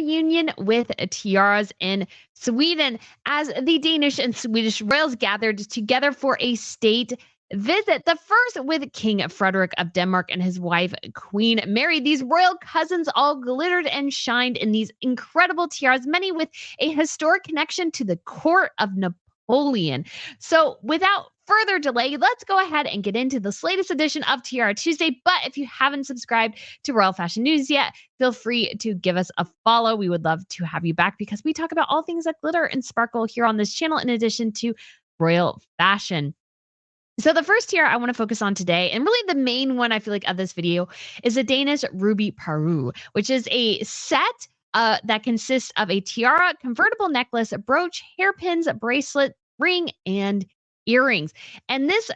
reunion with tiaras in Sweden as the Danish and Swedish royals gathered together for a state visit. The first with King Frederick of Denmark and his wife, Queen Mary. These royal cousins all glittered and shined in these incredible tiaras, many with a historic connection to the court of Napoleon. So, without further delay, let's go ahead and get into this latest edition of Tiara Tuesday. But if you haven't subscribed to Royal Fashion News yet, feel free to give us a follow. We would love to have you back because we talk about all things that glitter and sparkle here on this channel, in addition to royal fashion. So the first tiara I want to focus on today, and really the main one I feel like of this video, is a Danish ruby parure, which is a set that consists of a tiara, convertible necklace, brooch, hairpins, bracelet, ring, and earrings. And this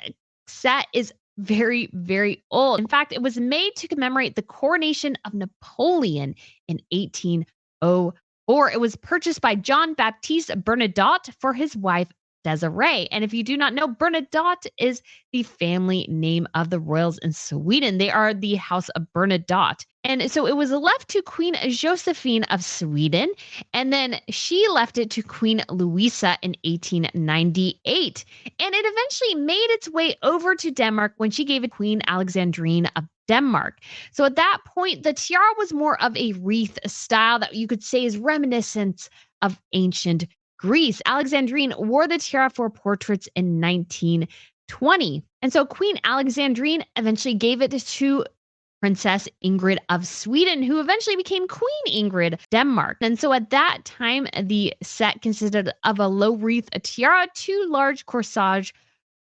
set is very, very old. In fact, it was made to commemorate the coronation of Napoleon in 1804. It was purchased by John Baptiste Bernadotte for his wife, Desiree. And if you do not know, Bernadotte is the family name of the royals in Sweden. They are the House of Bernadotte. And so it was left to Queen Josephine of Sweden, and then she left it to Queen Louisa in 1898. And it eventually made its way over to Denmark when she gave it Queen Alexandrine of Denmark. So at that point, the tiara was more of a wreath style that you could say is reminiscent of ancient Greece. Alexandrine wore the tiara for portraits in 1920. And so Queen Alexandrine eventually gave it to Princess Ingrid of Sweden, who eventually became Queen Ingrid Denmark. And so at that time, the set consisted of a low wreath, a tiara, two large corsage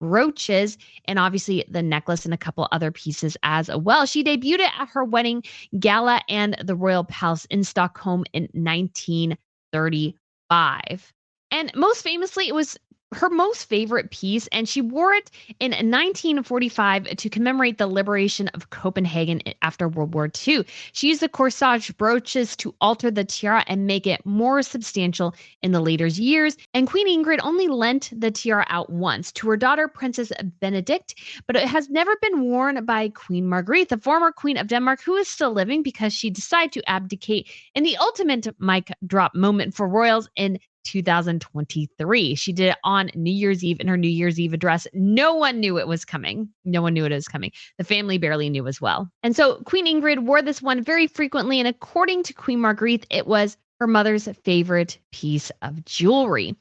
brooches, and obviously the necklace and a couple other pieces as well. She debuted it at her wedding gala and the Royal Palace in Stockholm in 1935. And most famously, it was her most favorite piece, and she wore it in 1945 to commemorate the liberation of Copenhagen after World War II. She used the corsage brooches to alter the tiara and make it more substantial in the later years. And Queen Ingrid only lent the tiara out once to her daughter, Princess Benedict, but it has never been worn by Queen Margrethe, the former Queen of Denmark, who is still living because she decided to abdicate in the ultimate mic drop moment for royals in 2023. She did it on New Year's Eve in her New Year's Eve address. No one knew it was coming. No one knew it was coming. The family barely knew as well. And so Queen Ingrid wore this one very frequently. And according to Queen Margrethe, it was her mother's favorite piece of jewelry.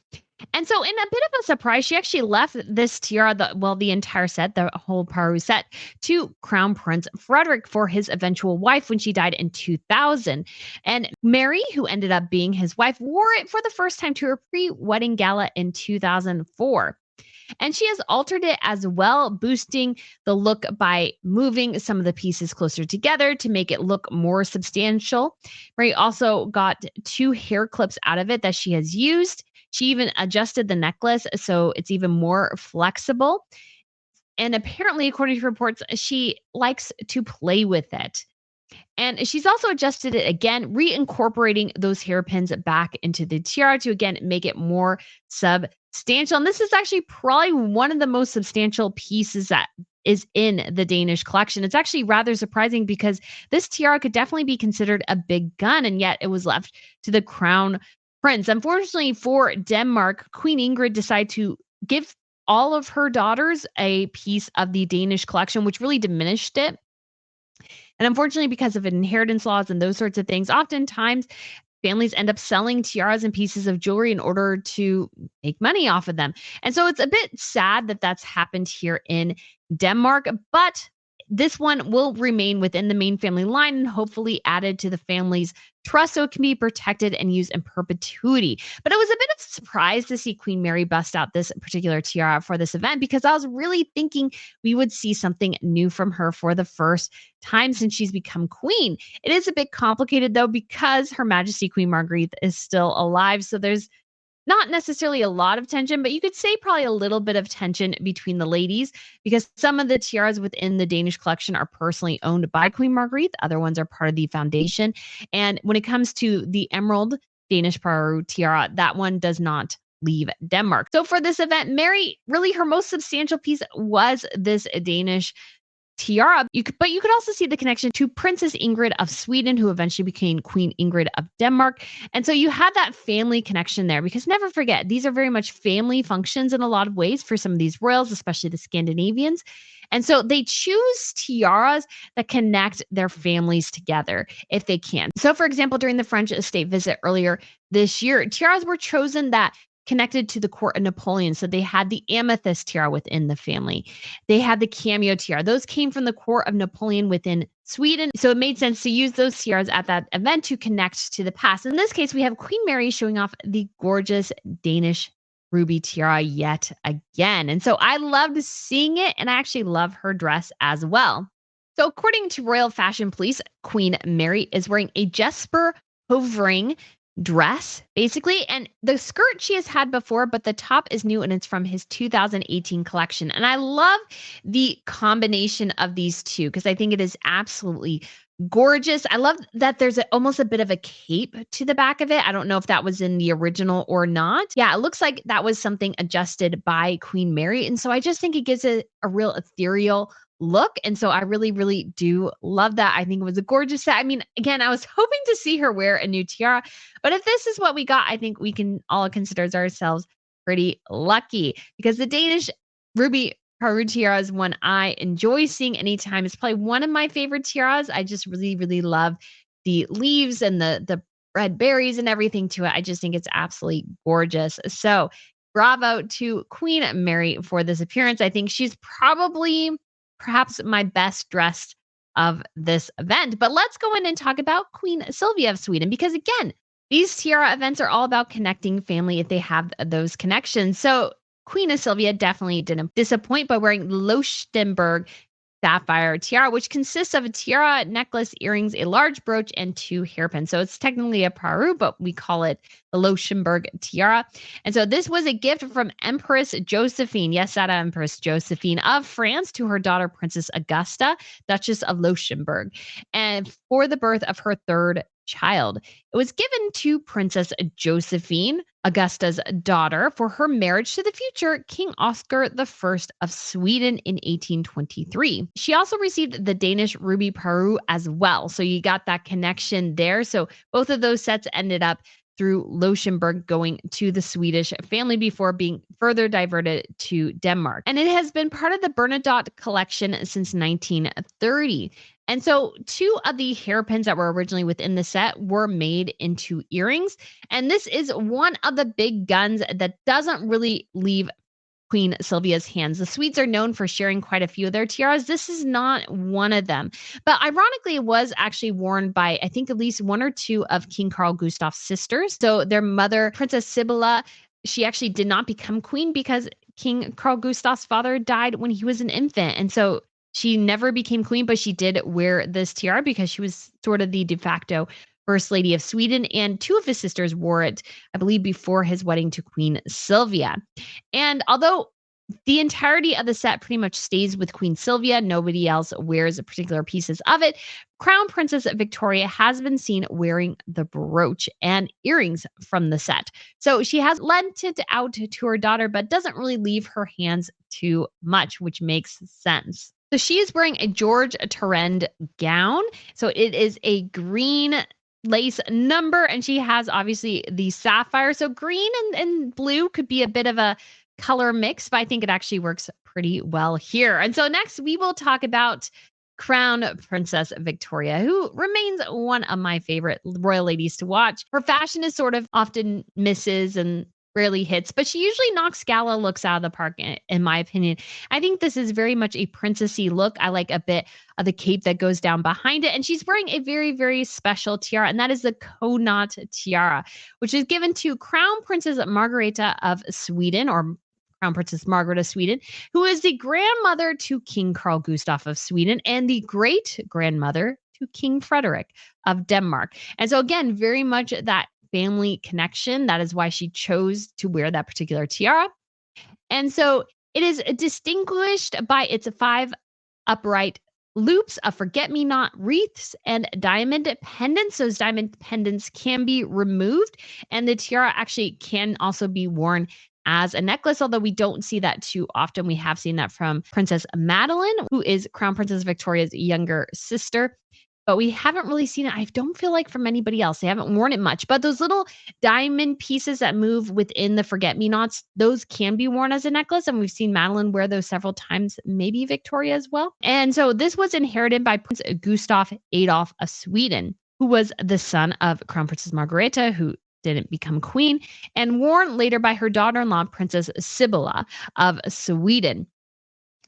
And so in a bit of a surprise, she actually left this tiara, the entire set, the whole parure set, to Crown Prince Frederick for his eventual wife when she died in 2000. And Mary, who ended up being his wife, wore it for the first time to her pre-wedding gala in 2004. And she has altered it as well, boosting the look by moving some of the pieces closer together to make it look more substantial. Mary also got two hair clips out of it that she has used. She even adjusted the necklace so it's even more flexible. And apparently, according to reports, she likes to play with it. And she's also adjusted it again, reincorporating those hairpins back into the tiara to again make it more substantial. And this is actually probably one of the most substantial pieces that is in the Danish collection. It's actually rather surprising because this tiara could definitely be considered a big gun, and yet it was left to the crown prince. Unfortunately for Denmark, Queen Ingrid decided to give all of her daughters a piece of the Danish collection, which really diminished it. And unfortunately, because of inheritance laws and those sorts of things, oftentimes families end up selling tiaras and pieces of jewelry in order to make money off of them. And so it's a bit sad that that's happened here in Denmark, but this one will remain within the main family line and hopefully added to the family's trust so it can be protected and used in perpetuity. But it was a bit of a surprise to see Queen Mary bust out this particular tiara for this event because I was really thinking we would see something new from her for the first time since she's become queen. It is a bit complicated though because Her Majesty Queen Margrethe is still alive. So there's not necessarily a lot of tension, but you could say probably a little bit of tension between the ladies because some of the tiaras within the Danish collection are personally owned by Queen Margrethe. Other ones are part of the foundation. And when it comes to the emerald Danish parure tiara, that one does not leave Denmark. So for this event, Mary, really her most substantial piece was this Danish tiara. But you could also see the connection to Princess Ingrid of Sweden, who eventually became Queen Ingrid of Denmark. And so you have that family connection there because never forget, these are very much family functions in a lot of ways for some of these royals, especially the Scandinavians. And so they choose tiaras that connect their families together if they can. So, for example, during the French state visit earlier this year, tiaras were chosen that connected to the court of Napoleon. So they had the amethyst tiara within the family. They had the cameo tiara. Those came from the court of Napoleon within Sweden. So it made sense to use those tiaras at that event to connect to the past. In this case, we have Queen Mary showing off the gorgeous Danish ruby tiara yet again. And so I loved seeing it, and I actually love her dress as well. So according to Royal Fashion Police, Queen Mary is wearing a Jesper hovering dress, basically. And the skirt she has had before, but the top is new and it's from his 2018 collection. And I love the combination of these two because I think it is absolutely gorgeous. I love that there's almost a bit of a cape to the back of it. I don't know if that was in the original or not. Yeah, it looks like that was something adjusted by Queen Mary. And so I just think it gives it a real ethereal look. And so I really, really do love that. I think it was a gorgeous set. I mean, again, I was hoping to see her wear a new tiara, but if this is what we got, I think we can all consider ourselves pretty lucky because the Danish ruby Peru tiara is one I enjoy seeing anytime. It's probably one of my favorite tiaras. I just really, really love the leaves and the red berries and everything to it. I just think it's absolutely gorgeous. So bravo to Queen Mary for this appearance. I think she's probably perhaps my best dressed of this event. But let's go in and talk about Queen Sylvia of Sweden, because again, these tiara events are all about connecting family if they have those connections. So Queen of Sylvia definitely didn't disappoint by wearing Lochtenberg sapphire tiara, which consists of a tiara, necklace, earrings, a large brooch, and 2 hairpins. So it's technically a paru, but we call it the Lochtenberg tiara. And so this was a gift from Empress Josephine, yes, that Empress Josephine of France, to her daughter, Princess Augusta, Duchess of Lochtenberg, and for the birth of her 3rd child. It was given to Princess Josephine, Augusta's daughter, for her marriage to the future King Oscar I of Sweden in 1823. She also received the Danish ruby paru as well. So you got that connection there. So both of those sets ended up through Lochtenberg going to the Swedish family before being further diverted to Denmark. And it has been part of the Bernadotte collection since 1930. And so 2 of the hairpins that were originally within the set were made into earrings. And this is one of the big guns that doesn't really leave Queen Sylvia's hands. The Swedes are known for sharing quite a few of their tiaras. This is not one of them. But ironically, it was actually worn by, I think, at least 1 or 2 of King Carl Gustaf's sisters. So their mother, Princess Sibylla, she actually did not become queen because King Carl Gustaf's father died when he was an infant. And so she never became queen, but she did wear this tiara because she was sort of the de facto First Lady of Sweden. And 2 of his sisters wore it, I believe, before his wedding to Queen Sylvia. And although the entirety of the set pretty much stays with Queen Sylvia, nobody else wears particular pieces of it, Crown Princess Victoria has been seen wearing the brooch and earrings from the set. So she has lent it out to her daughter, but doesn't really leave her hands too much, which makes sense. So she is wearing a George Tarend gown. So it is a green lace number, and she has obviously the sapphire. So green and blue could be a bit of a color mix, but I think it actually works pretty well here. And so next we will talk about Crown Princess Victoria, who remains one of my favorite royal ladies to watch. Her fashion is sort of often misses and rarely hits, but she usually knocks gala looks out of the park, in my opinion. I think this is very much a princessy look. I like a bit of the cape that goes down behind it, and she's wearing a very, very special tiara, and that is the Connaught Tiara, which is given to Crown Princess Margareta of Sweden, or Crown Princess Margaret of Sweden, who is the grandmother to King Carl Gustaf of Sweden and the great grandmother to King Frederick of Denmark. And so again, very much that family connection. That is why she chose to wear that particular tiara. And so it is distinguished by its 5 upright loops of forget-me-not wreaths and diamond pendants. Those diamond pendants can be removed, and the tiara actually can also be worn as a necklace, although we don't see that too often. We have seen that from Princess Madeline, who is Crown Princess Victoria's younger sister. But we haven't really seen it. I don't feel like from anybody else. They haven't worn it much. But those little diamond pieces that move within the forget-me-nots, those can be worn as a necklace. And we've seen Madeline wear those several times, maybe Victoria as well. And so this was inherited by Prince Gustav Adolf of Sweden, who was the son of Crown Princess Margareta, who didn't become queen, and worn later by her daughter-in-law, Princess Sibylla of Sweden.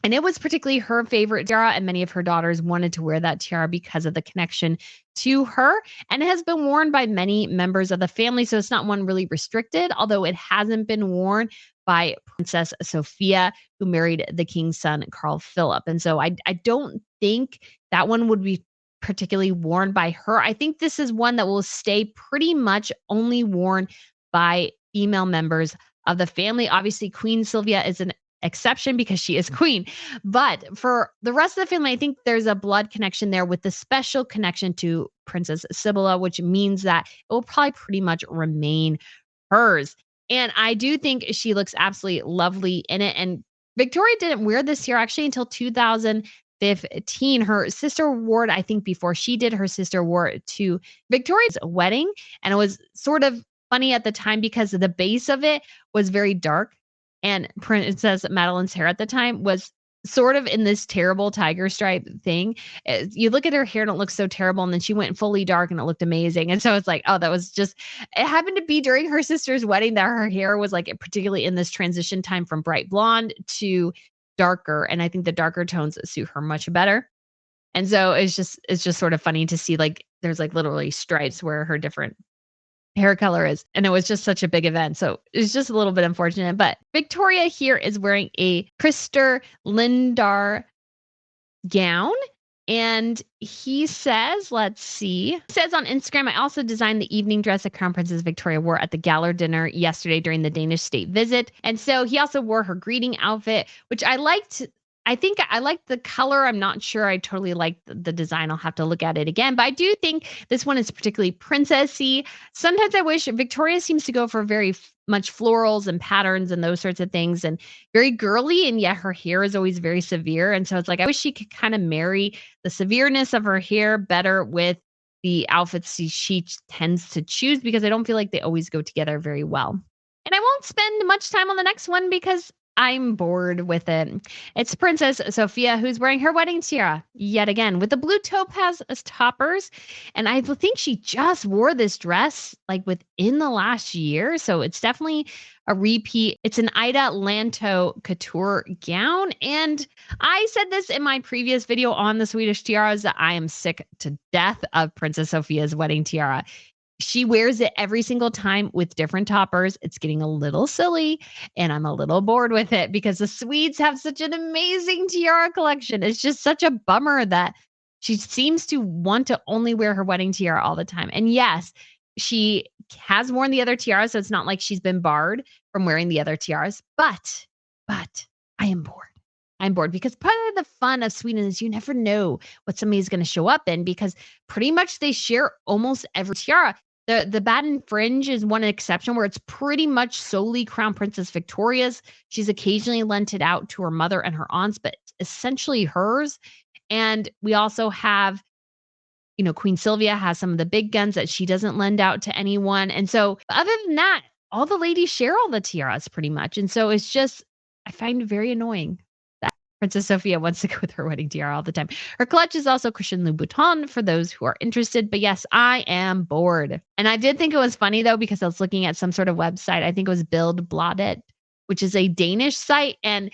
And it was particularly her favorite tiara, and many of her daughters wanted to wear that tiara because of the connection to her. And it has been worn by many members of the family, so it's not one really restricted, although it hasn't been worn by Princess Sophia, who married the king's son, Carl Philip. And so I don't think that one would be particularly worn by her. I think this is one that will stay pretty much only worn by female members of the family. Obviously, Queen Sylvia is an exception because she is queen. But for the rest of the family, I think there's a blood connection there with the special connection to Princess Sibylla, which means that it will probably pretty much remain hers. And I do think she looks absolutely lovely in it. And Victoria didn't wear this here actually until 2015. Her sister wore it, I think, before she did. Her sister wore it to Victoria's wedding. And it was sort of funny at the time because the base of it was very dark. And Princess Madeline's hair at the time was sort of in this terrible tiger stripe thing. You look at her hair and it looks so terrible. And then she went fully dark and it looked amazing. And so it's like, oh, that was just, it happened to be during her sister's wedding that her hair was like, particularly in this transition time from bright blonde to darker. And I think the darker tones suit her much better. And so it's just sort of funny to see like, there's like literally stripes where her different hair color is. And it was just such a big event. So it's just a little bit unfortunate. But Victoria here is wearing a Christer Lindar gown. And he says, let's see, he says on Instagram, I also designed the evening dress that Crown Princess Victoria wore at the gala dinner yesterday during the Danish state visit. And so he also wore her greeting outfit, which I liked. I think I like the color. I'm not sure I totally like the design. I'll have to look at it again. But I do think this one is particularly princessy. Sometimes I wish Victoria seems to go for very much florals and patterns and those sorts of things and very girly. And yet her hair is always very severe. And so it's like, I wish she could kind of marry the severeness of her hair better with the outfits she tends to choose, because I don't feel like they always go together very well. And I won't spend much time on the next one because I'm bored with it. It's Princess Sophia, who's wearing her wedding tiara yet again with the blue topaz as toppers. And I think she just wore this dress like within the last year. So it's definitely a repeat. It's an Ida Lanto couture gown. And I said this in my previous video on the Swedish tiaras that I am sick to death of Princess Sophia's wedding tiara. She wears it every single time with different toppers. It's getting a little silly and I'm a little bored with it because the Swedes have such an amazing tiara collection. It's just such a bummer that she seems to want to only wear her wedding tiara all the time. And yes, she has worn the other tiaras, so it's not like she's been barred from wearing the other tiaras, but I am bored. I'm bored because part of the fun of Sweden is you never know what somebody's going to show up in because pretty much they share almost every tiara. The Baden Fringe is one exception where it's pretty much solely Crown Princess Victoria's. She's occasionally lent it out to her mother and her aunts, but it's essentially hers. And we also have, Queen Sylvia has some of the big guns that she doesn't lend out to anyone. And so other than that, all the ladies share all the tiaras pretty much. And so it's just, I find it very annoying that Princess Sophia wants to go with her wedding tiara all the time. Her clutch is also Christian Louboutin for those who are interested. But yes, I am bored. And I did think it was funny though, because I was looking at some sort of website. I think it was Build Bladet, which is a Danish site. And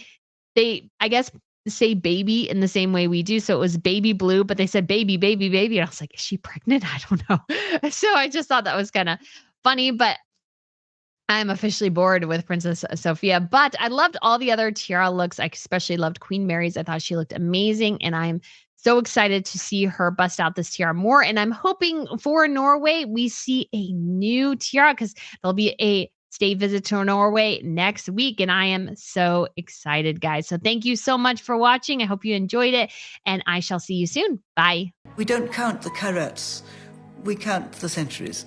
they, I guess, say baby in the same way we do. So it was baby blue, but they said baby, baby, baby. And I was like, is she pregnant? I don't know. So I just thought that was kind of funny, but I'm officially bored with Princess Sophia, but I loved all the other tiara looks. I especially loved Queen Mary's. I thought she looked amazing, and I'm so excited to see her bust out this tiara more. And I'm hoping for Norway, we see a new tiara because there'll be a state visit to Norway next week. And I am so excited, guys. So thank you so much for watching. I hope you enjoyed it, and I shall see you soon. Bye. We don't count the carats, we count the centuries.